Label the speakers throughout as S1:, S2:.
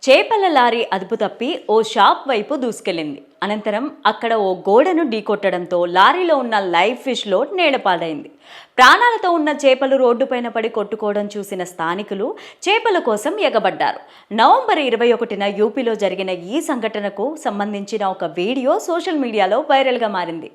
S1: చేపల లారీ అదుపు తప్పి ఓ షాప్ వైపు దూసుకెళ్లింది. అనంతరం అక్కడ ఓ గోడను ఢీకొట్టడంతో లారీలో ఉన్న లైవ్ ఫిష్ లోడ్ నేలపాలైంది. ప్రాణాలతో ఉన్న చేపలు రోడ్డుపైన పడి కొట్టుకోవడం చూసిన స్థానికులు చేపల కోసం ఎగబడ్డారు. నవంబర్ 21న యూపీలో జరిగిన ఈ సంఘటనకు సంబంధించిన ఒక వీడియో సోషల్ మీడియాలో వైరల్గా మారింది.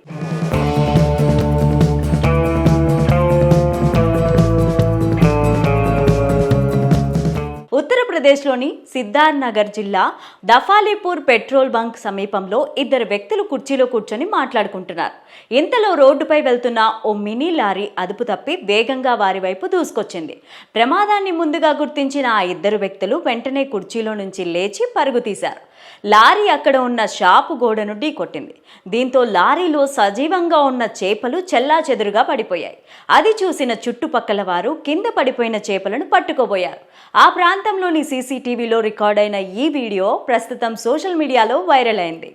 S1: ఉత్తరప్రదేశ్లోని సిద్ధార్థ్ నగర్ జిల్లా దఫాలీపూర్ పెట్రోల్ బంక్ సమీపంలో ఇద్దరు వ్యక్తులు కుర్చీలో కూర్చొని మాట్లాడుకుంటున్నారు. ఇంతలో రోడ్డుపై వెళ్తున్న ఓ మినీ లారీ అదుపు తప్పి వేగంగా వారి వైపు దూసుకొచ్చింది. ప్రమాదాన్ని ముందుగా గుర్తించిన ఆ ఇద్దరు వ్యక్తులు వెంటనే కుర్చీలో నుంచి లేచి పరుగు తీశారు. లారీ అక్కడ ఉన్న షాపు గోడను ఢీకొట్టింది. దీంతో లారీలో సజీవంగా ఉన్న చేపలు చెల్లాచెదురుగా పడిపోయాయి. అది చూసిన చుట్టుపక్కల వారు కింద పడిపోయిన చేపలను పట్టుకోబోయారు. ఆ ప్రాంతంలోని సీసీటీవీలో రికార్డైన ఈ వీడియో ప్రస్తుతం సోషల్ మీడియాలో వైరల్ అయింది.